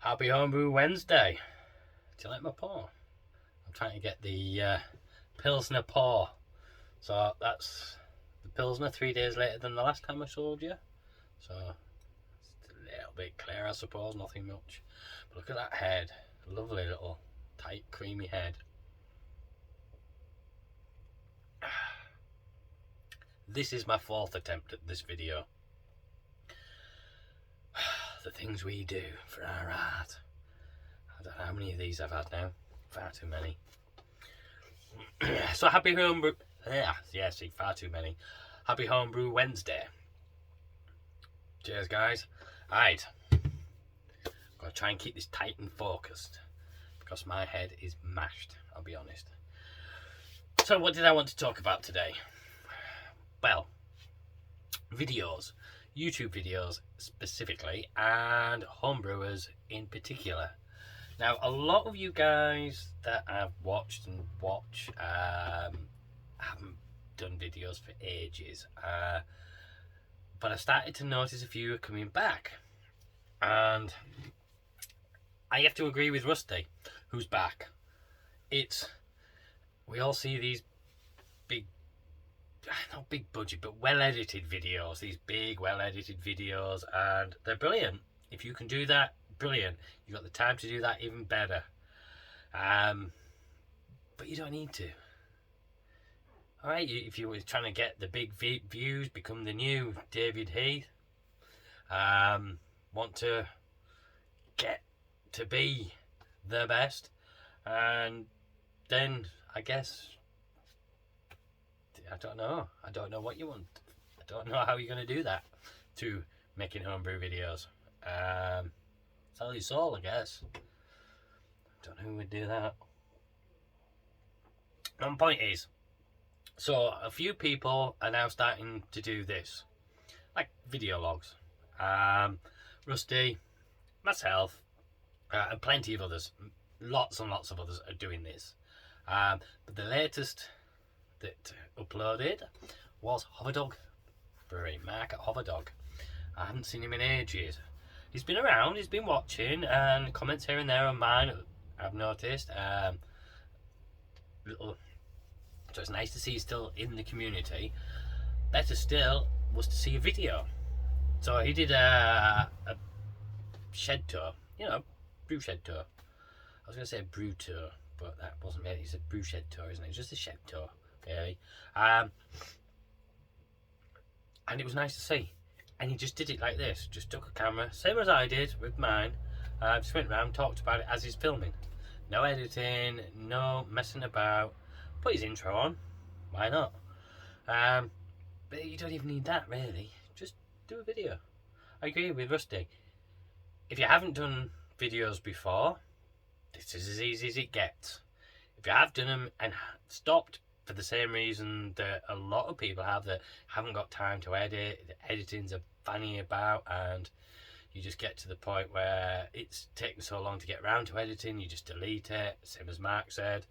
Happy Homebrew Wednesday. Do you like my pour? I'm trying to get the Pilsner pour. So that's the Pilsner 3 days later than the last time I showed you. So it's a little bit clear, I suppose, nothing much. But look at that head. Lovely little tight, creamy head. This is my fourth attempt at this video. The things we do for our art. I don't know how many of these I've had now. Far too many. So happy homebrew. Yeah, see, far too many. Happy Homebrew Wednesday. Cheers, guys. Alright. I'm going to try and keep this tight and focused because my head is mashed, I'll be honest. So what did I want to talk about today? Well, videos. YouTube videos specifically, and homebrewers in particular. Now, a lot of you guys that I've watched and watch haven't done videos for ages, but I started to notice a few are coming back, and I have to agree with Rusty, who's back. We all see these big, not big budget, but well edited videos, these big well edited videos, and they're brilliant. If you can do that, brilliant. You've got the time to do that, even better. But you don't need to. Alright, if you were trying to get the big views, become the new David Heath, want to get to be the best, and then I guess I don't know what you want. I don't know how you're going to do that to making homebrew videos. Sell your soul, I guess. Don't know who would do that. My point is, so a few people are now starting to do this, like video logs. Rusty, myself, and plenty of others, lots and lots of others are doing this. But the latest that uploaded was Hoverdog Brewing, Mark at Hoverdog. I haven't seen him in ages. He's been around, he's been watching, and comments here and there on mine, I've noticed. So it's nice to see he's still in the community. Better still was to see a video. So he did a shed tour, brew shed tour. I was going to say brew tour, but that wasn't it. It's a brew shed tour, isn't it? It's just a shed tour, really. And it was nice to see. And he just did it like this. Just took a camera, same as I did with mine. Just went around, talked about it as he's filming. No editing, no messing about. Put his intro on. Why not? But you don't even need that, really. Just do a video. I agree with Rusty. If you haven't done videos before, this is as easy as it gets. If you have done them and stopped for the same reason that a lot of people have, that haven't got time to edit, the editing's a fanny about, and you just get to the point where it's taking so long to get around to editing, you just delete it, same as Mark said.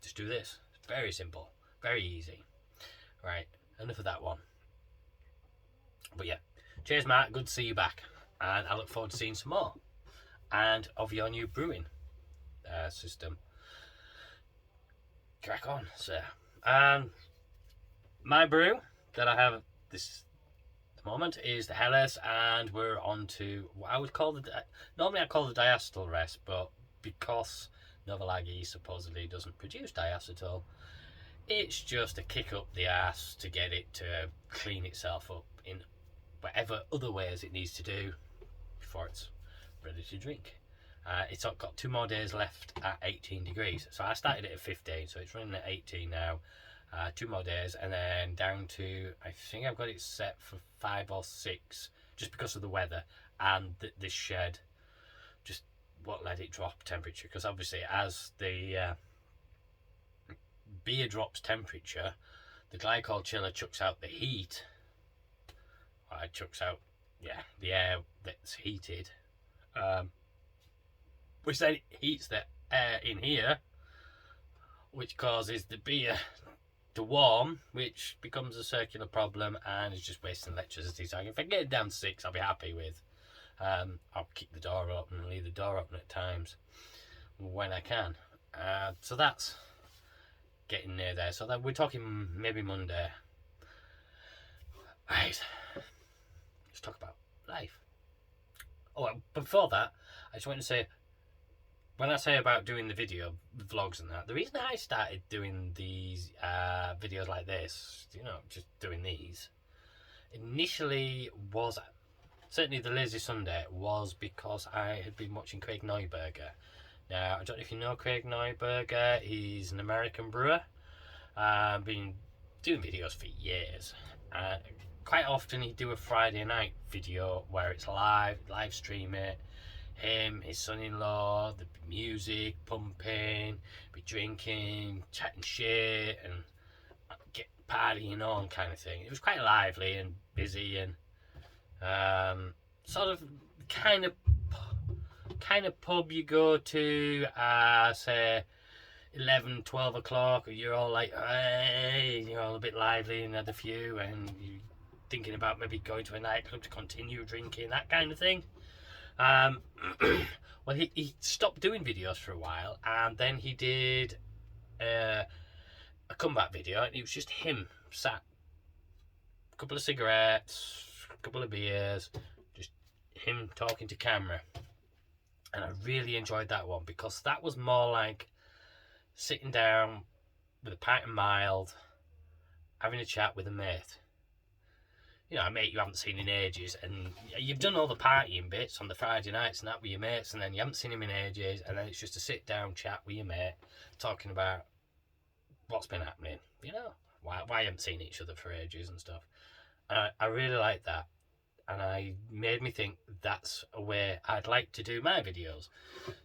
Just do this. It's very simple, very easy. Right, enough of that one. But yeah, cheers Mark, good to see you back, and I look forward to seeing some more and of your new brewing system. Crack on, sir. My brew that I have this moment is the Helles, and we're on to what I would call normally I call the diacetyl rest, but because Novolagi supposedly doesn't produce diacetyl, it's just a kick up the ass to get it to clean itself up in whatever other ways it needs to do before it's ready to drink. It's got 2 more days left at 18 degrees. So I started it at 15, so it's running at 18 now. 2 more days, and then down to, I think I've got it set for 5 or 6, just because of the weather and this shed just won't let it drop temperature, because obviously as the beer drops temperature, the glycol chiller chucks out the heat. It chucks out, the air that's heated, which then heats the air in here, which causes the beer to warm, which becomes a circular problem and is just wasting electricity. So if I can get it down to 6, I'll be happy with. I'll keep the door open and leave the door open at times when I can. So that's getting near there. So that we're talking maybe Monday. Right. Let's talk about life. Oh, before that, I just want to say, when I say about doing the video vlogs and that, the reason I started doing these videos like this, just doing these, initially was, certainly the Lazy Sunday, was because I had been watching Craig Neuberger. Now, I don't know if you know Craig Neuberger. He's an American brewer. Been doing videos for years. Quite often he'd do a Friday night video where it's live stream it. Him, his son-in-law, the music pumping, be drinking, chatting shit, and get partying on kind of thing. It was quite lively and busy, and sort of kind of pub you go to, say 11, 12 o'clock, you're all like, hey, you're all a bit lively and had a few, and you're thinking about maybe going to a nightclub to continue drinking, that kind of thing. Well, he stopped doing videos for a while, and then he did a comeback video, and it was just him sat, a couple of cigarettes, a couple of beers, just him talking to camera. And I really enjoyed that one, because that was more like sitting down with a pint of mild, having a chat with a mate. A mate you haven't seen in ages, and you've done all the partying bits on the Friday nights and that with your mates, and then you haven't seen him in ages, and then it's just a sit down chat with your mate, talking about what's been happening, why you haven't seen each other for ages and stuff. I really like that, and I made me think that's a way I'd like to do my videos.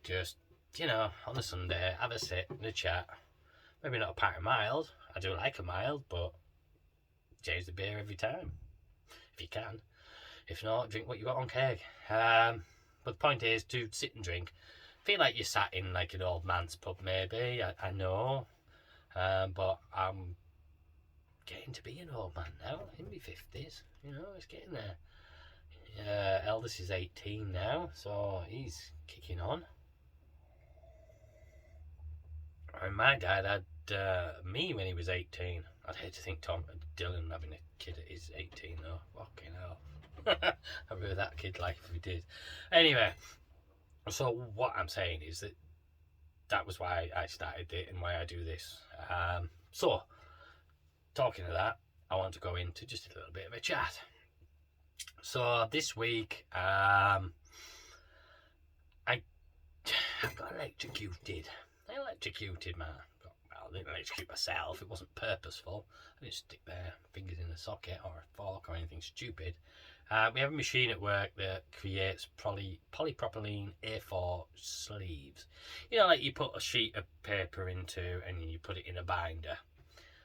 Just, on a Sunday, have a sit and a chat. Maybe not a pint of mild. I do like a mild, but change the beer every time, if you can. If not, drink what you got on keg. But the point is to sit and drink. Feel like you're sat in like an old man's pub, maybe. I know. But I'm getting to be an old man now, in my 50s. It's getting there. Eldest is 18 now, so he's kicking on. And my dad had me when he was 18. I'd hate to think Dylan having a kid at his 18 though. Fucking hell. I remember that kid life if he did. Anyway, so what I'm saying is that was why I started it and why I do this. So, talking of that, I want to go into just a little bit of a chat. So this week, I got electrocuted. I electrocuted, man. I didn't electrocute myself. It wasn't purposeful. I didn't stick their fingers in a socket or a fork or anything stupid. We have a machine at work that creates polypropylene A4 sleeves. Like you put a sheet of paper into and you put it in a binder.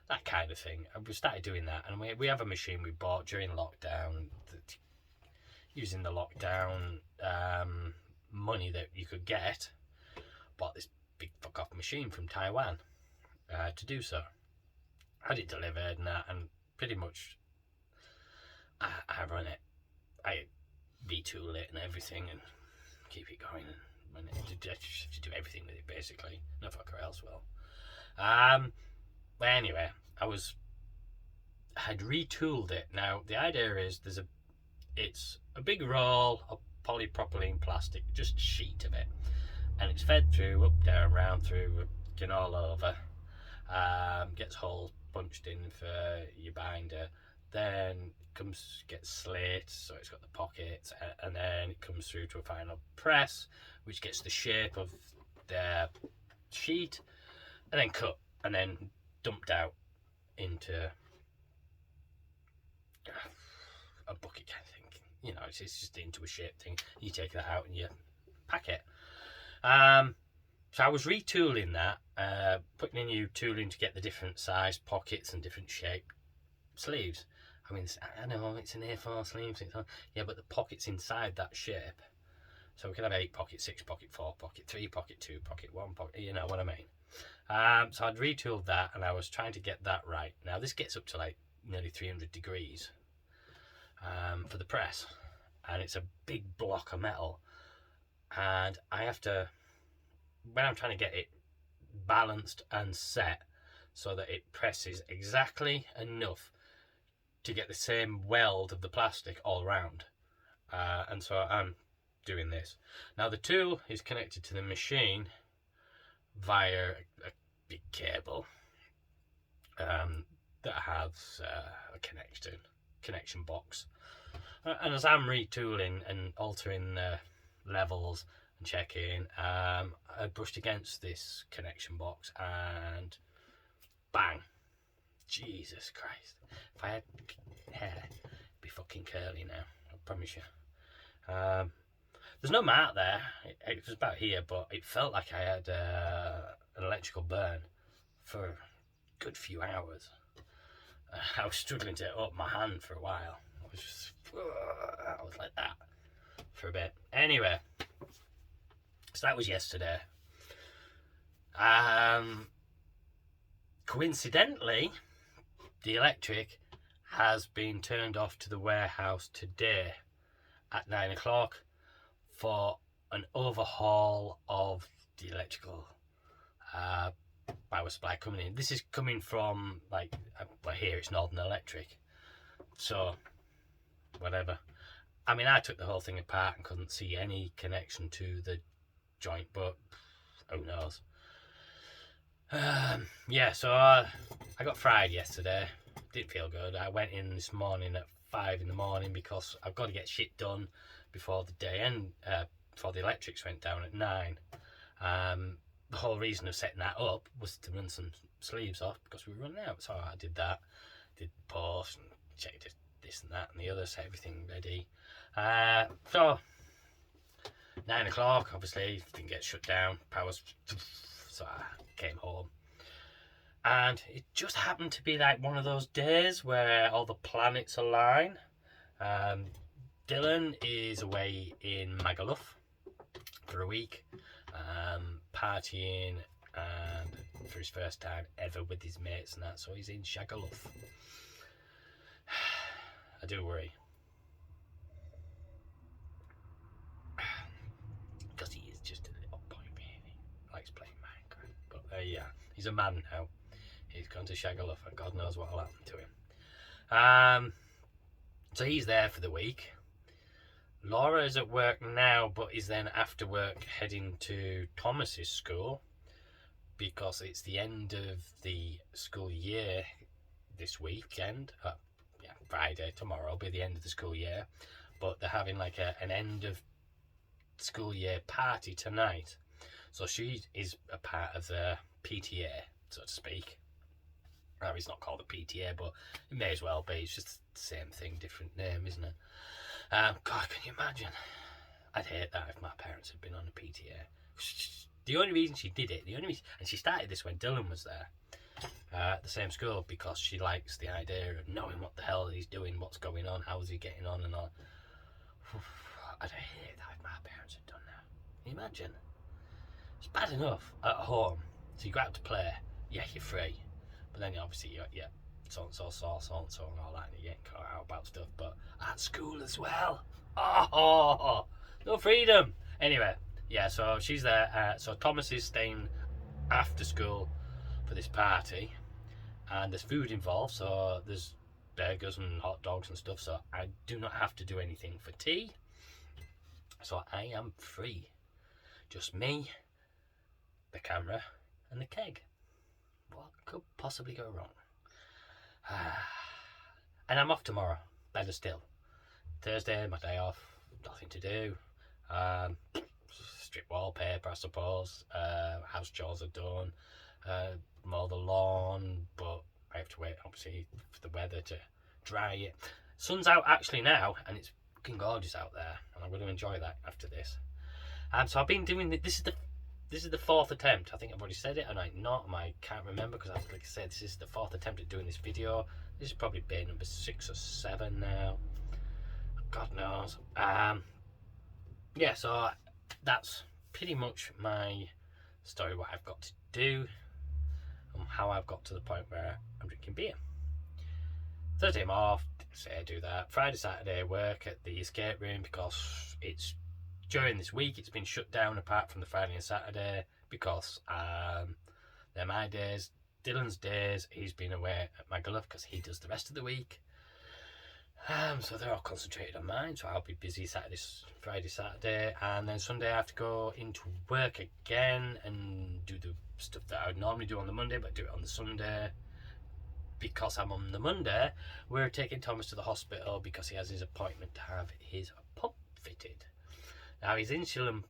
That kind of thing. And we started doing that, and we have a machine we bought during lockdown, using the lockdown money that you could get. Bought this big fuck off machine from Taiwan to do so. Had it delivered and that, and pretty much I run it. I retool it and everything and keep it going, and to do everything with it basically. No fucker else will. But anyway, I had retooled it. Now the idea is it's a big roll of polypropylene plastic, just a sheet of it, and it's fed through, up, down, round, through, getting all over. Gets holes punched in for your binder, then gets slit, so it's got the pockets, and then it comes through to a final press, which gets the shape of the sheet, and then cut, and then dumped out into a bucket kind of thing. It's just into a shape thing. You take that out and you pack it. So I was retooling that, putting in new tooling to get the different size pockets and different shape sleeves. I mean, I know it's an A4 sleeve, yeah, but the pockets inside that shape. So we can have 8 pocket, 6 pocket, 4 pocket, 3 pocket, 2 pocket, 1 pocket, you know what I mean. So I'd retooled that, and I was trying to get that right. Now this gets up to like nearly 300 degrees for the press. and it's a big block of metal, and I have to, when I'm trying to get it balanced and set so that it presses exactly enough to get the same weld of the plastic all around, and so I'm doing this. Now the tool is connected to the machine via a big cable that has a connection box, and as I'm retooling and altering levels and checking, I brushed against this connection box and bang. Jesus Christ, if I had hair, it'd be fucking curly now, I promise you. There's no mark there, it was about here, but it felt like I had an electrical burn for a good few hours. I was struggling to up my hand for a while. I was like that for a bit. Anyway, so that was yesterday. Coincidentally, the electric has been turned off to the warehouse today at 9 o'clock for an overhaul of the electrical power supply coming in. This is coming from, like, well, here it's Northern Electric, so whatever. I mean, I took the whole thing apart and couldn't see any connection to the joint, but who knows. Yeah, so I got fried yesterday. Didn't feel good. I went in this morning at 5 in the morning because I've got to get shit done before the day end, before the electrics went down at 9. The whole reason of setting that up was to run some sleeves off because we were running out. So I did that, did post and checked this and that and the other, set everything ready. So 9 o'clock, obviously didn't get shut down, power's, so I came home. And it just happened to be like one of those days where all the planets align. Dylan is away in Magaluf for a week, partying and for his first time ever with his mates and that, so he's in Shagaluf. I do worry, because he is just a little boy, really. Likes playing Minecraft, but yeah, he's a man now. He's gone to Shagaluf and God knows what will happen to him. So he's there for the week. Laura is at work now, but is then after work heading to Thomas's school because it's the end of the school year this weekend. Friday, tomorrow will be the end of the school year, but they're having like an end of school year party tonight. So she is a part of the PTA, so to speak. It's not called a PTA, but it may as well be. It's just the same thing, different name, isn't it? God, can you imagine? I'd hate that if my parents had been on a PTA. The only reason she did it, and she started this when Dylan was there at the same school, because she likes the idea of knowing what the hell he's doing, what's going on, how's he getting on and all. I'd hate that if my parents had done that. Can you imagine? It's bad enough at home, so you go out to play, yeah, you're free. But then obviously you're, yeah, so-and-so, so-and-so and all that, and you're getting caught out about stuff. But at school as well. Oh, no freedom. Anyway, yeah, so she's there. So Thomas is staying after school for this party. And there's food involved, so there's burgers and hot dogs and stuff. So I do not have to do anything for tea. So I am free. Just me, the camera, and the keg. What could possibly go wrong? And I'm off tomorrow. Better still. Thursday, my day off. Nothing to do. Strip wallpaper, I suppose. House chores are done. Mow the lawn, but I have to wait, obviously, for the weather to dry it. Sun's out actually now, and it's fucking gorgeous out there, and I'm going to enjoy that after this. So I've been doing this is the fourth attempt. I think I've already said it, and I can't remember, because like I said, this is the fourth attempt at doing this video. This is probably bit number 6 or 7 now. God knows. Yeah, so that's pretty much my story, what I've got to do, and how I've got to the point where I'm drinking beer. Thursday I'm off, say I do that. Friday, Saturday work at the escape room because it's during this week it's been shut down apart from the Friday and Saturday because they're my days. Dylan's days, he's been away at Magaluf because he does the rest of the week. So they're all concentrated on mine, so I'll be busy Friday, Saturday, and then Sunday I have to go into work again and do the stuff that I would normally do on the Monday, but do it on the Sunday. Because I'm on the Monday, we're taking Thomas to the hospital because he has his appointment to have his pump fitted. Now his insulin,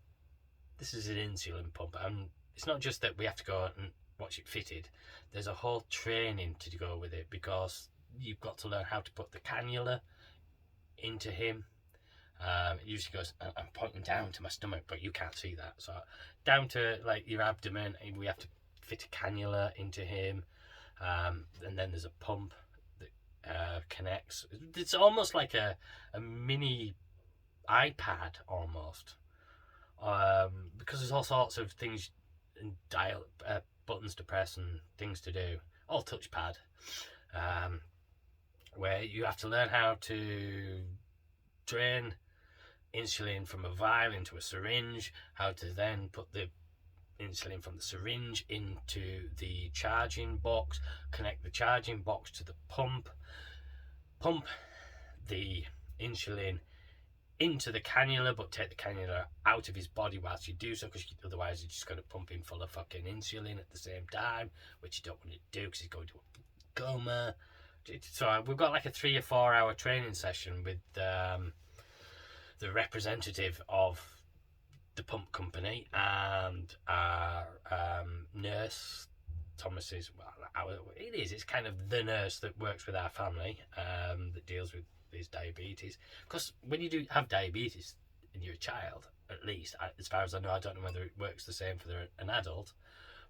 this is an insulin pump, and it's not just that we have to go and watch it fitted. There's a whole training to go with it because you've got to learn how to put the cannula into him. It usually goes, I'm pointing down to my stomach, but you can't see that. So down to like your abdomen, and we have to fit a cannula into him. And then there's a pump that connects. It's almost like a mini iPad almost, because there's all sorts of things and buttons to press and things to do, all touchpad, where you have to learn how to drain insulin from a vial into a syringe, how to then put the insulin from the syringe into the charging box, connect the charging box to the pump the insulin into the cannula, but take the cannula out of his body whilst you do so, because otherwise you're just going to pump him full of fucking insulin at the same time, which you don't want to do because he's going to a coma. So we've got like a 3 or 4 hour training session with the representative of the pump company and our nurse. Thomas's, it's kind of the nurse that works with our family, that deals with his diabetes, because when you do have diabetes and you're a child, at least as far as I know, I don't know whether it works the same for an adult,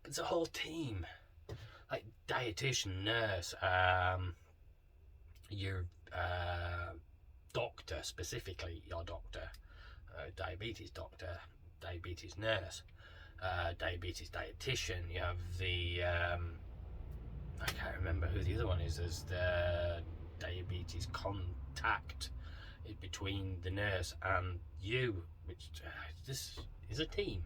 but it's a whole team, like dietitian, nurse, your doctor, specifically your doctor, diabetes doctor, diabetes nurse, diabetes dietitian. You have the I can't remember who the other one is. There's the diabetes contact between the nurse and you, which this is a team.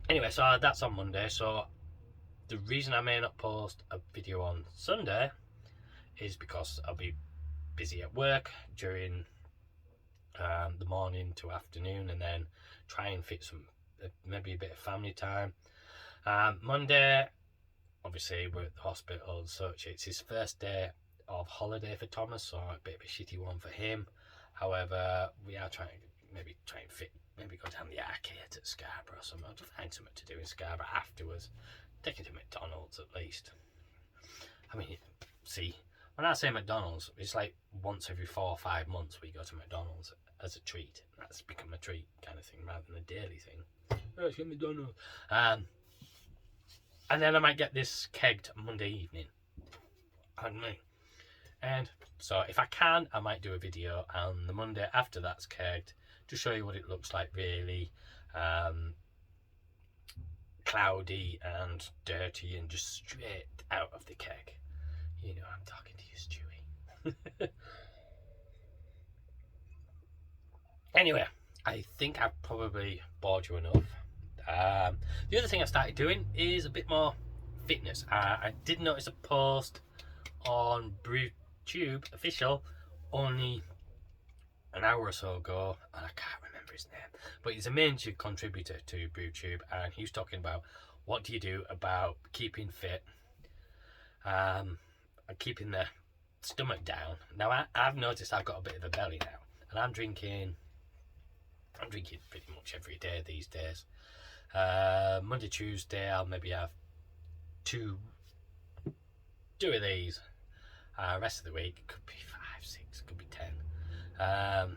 Anyway, so that's on Monday. So the reason I may not post a video on Sunday is because I'll be busy at work during the morning to afternoon, and then try and fit some maybe a bit of family time. Monday, obviously we're at the hospital and such. It's his first day of holiday for Thomas, so a bit of a shitty one for him. However, we are trying and fit, maybe go down the arcade at Scarborough or something, to find something to do in Scarborough afterwards. Take him to McDonald's at least. I mean, see, when I say McDonald's, it's like once every 4 or 5 months we go to McDonald's as a treat. That's become a treat kind of thing rather than a daily thing. Oh, it's McDonald's. And then I might get this kegged Monday evening. And so if I can, I might do a video on the Monday after that's kegged to show you what it looks like really. Cloudy and dirty and just straight out of the keg. You know, I'm talking to you, Stewie. Anyway, I think I've probably bored you enough. The other thing I started doing is a bit more fitness. I did notice a post on BrewTube official only an hour or so ago, and I can't remember his name, but he's a major contributor to BrewTube, and he was talking about what do you do about keeping fit and keeping the stomach down. Now I've noticed I've got a bit of a belly now, and I'm drinking pretty much every day these days. Monday, Tuesday, I'll maybe have two of these. Rest of the week could be 5, 6, could be 10.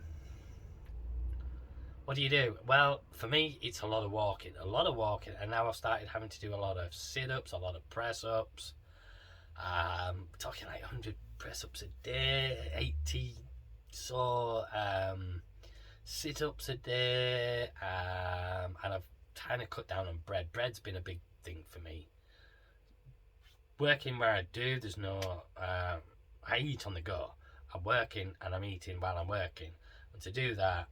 What do you do? Well, for me, it's a lot of walking, and now I've started having to do a lot of sit-ups, a lot of press-ups. Talking like 100 press-ups a day, 80 so sit-ups a day, and I've kind of cut down on bread. Bread's been a big thing for me. working where I do, there's no, I eat on the go. I'm working and I'm eating while I'm working. And to do that,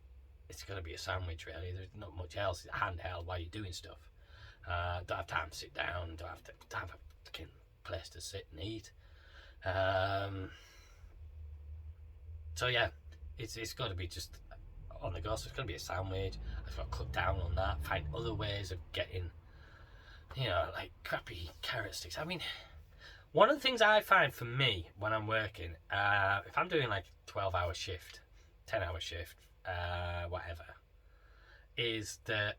it's going to be a sandwich really. There's not much else. It's handheld while you're doing stuff. Don't have time to sit down. Don't have a fucking place to sit and eat. So yeah, it's got to be just on the go. So it's going to be a sandwich. I've got to cut down on that. Find other ways of getting, like crappy carrot sticks. I mean, one of the things I find for me when I'm working, if I'm doing like 12-hour shift, 10-hour shift, whatever, is the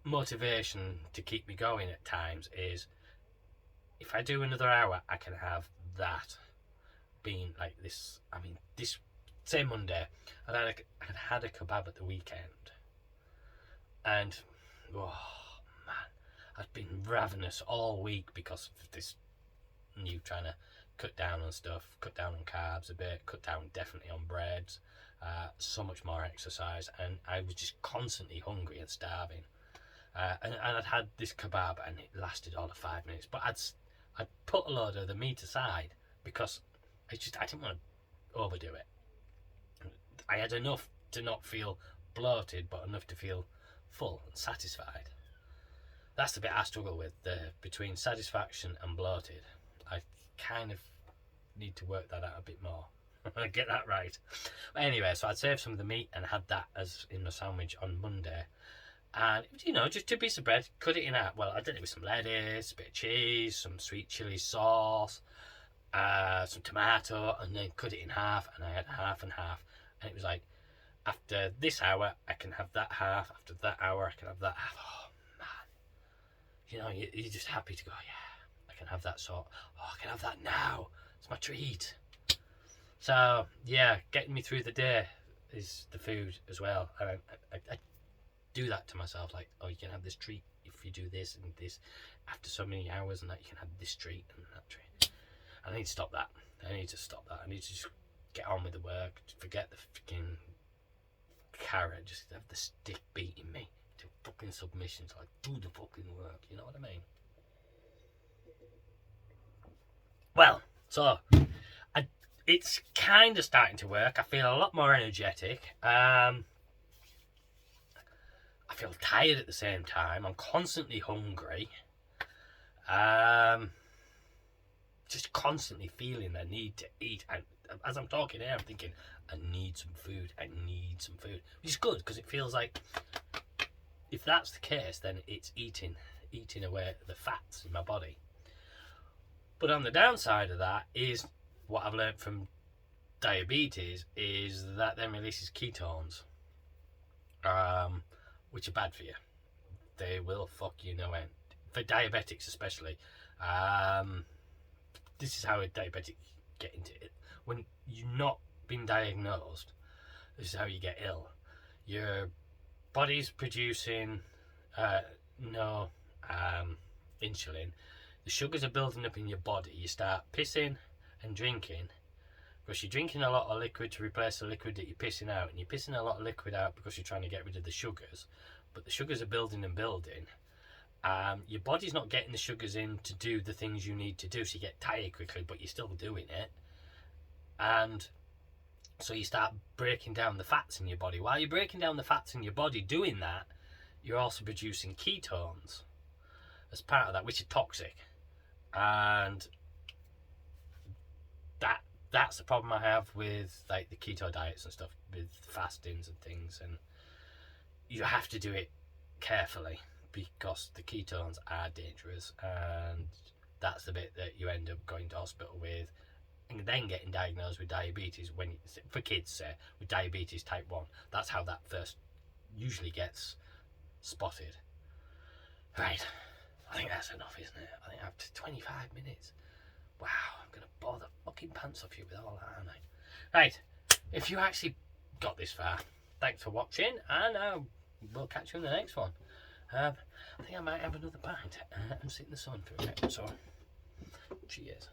motivation to keep me going at times is if I do another hour, I can have that being like this. I mean, this same Monday, I'd had a kebab at the weekend, and oh man, I've been ravenous all week because of this new trying to cut down on stuff, cut down on carbs a bit, cut down definitely on breads, so much more exercise, and I was just constantly hungry and starving. And I'd had this kebab and it lasted all of 5 minutes, but I'd put a load of the meat aside because I didn't want to overdo it. I had enough to not feel bloated, but enough to feel full and satisfied. That's the bit I struggle with, between satisfaction and bloated. I kind of need to work that out a bit more. Get that right. But anyway, so I'd saved some of the meat and had that as in my sandwich on Monday. And, just 2 pieces of bread, cut it in half. Well, I did it with some lettuce, a bit of cheese, some sweet chilli sauce, some tomato, and then cut it in half, and I had half and half. And it was like, after this hour, I can have that half. After that hour, I can have that half. Oh, man. You're just happy to go, yeah, I can have that sort. Oh, I can have that now. It's my treat. So, yeah, getting me through the day is the food as well. And I do that to myself, like, oh, you can have this treat if you do this and this after so many hours, and that you can have this treat and that treat. I need to stop that. I need to just get on with the work, forget the fucking carrot, just have the stick beating me to fucking submissions, like, do the fucking work, you know what I mean? Well, so it's kind of starting to work. I feel a lot more energetic. I feel tired at the same time. I'm constantly hungry. Just constantly feeling the need to eat. And as I'm talking here, I'm thinking, I need some food. Which is good, because it feels like, if that's the case, then it's eating away the fats in my body. But on the downside of that is, what I've learned from diabetes is that then releases ketones. Which are bad for you. They will fuck you no end. For diabetics especially. This is how a diabetic get into it. When you've not been diagnosed, this is how you get ill. Your body's producing no insulin. The sugars are building up in your body. You start pissing and drinking, because you're drinking a lot of liquid to replace the liquid that you're pissing out, and you're pissing a lot of liquid out because you're trying to get rid of the sugars, but the sugars are building and building. Your body's not getting the sugars in to do the things you need to do, so you get tired quickly, but you're still doing it. And so you start breaking down the fats in your body. While you're breaking down the fats in your body doing that, you're also producing ketones as part of that, which are toxic. And that's the problem I have with, like, the keto diets and stuff, with fastings and things. And you have to do it carefully, because the ketones are dangerous, and that's the bit that you end up going to hospital with, and then getting diagnosed with diabetes. When, for kids, say, with diabetes type 1, that's how that first usually gets spotted. Right, I think that's enough, isn't it? I think after 25 minutes, wow, I'm going to bore the fucking pants off you with all that, aren't I? Right, if you actually got this far, thanks for watching, and we'll catch you in the next one. I think I might have another pint and sit in the sun for a bit, so cheers.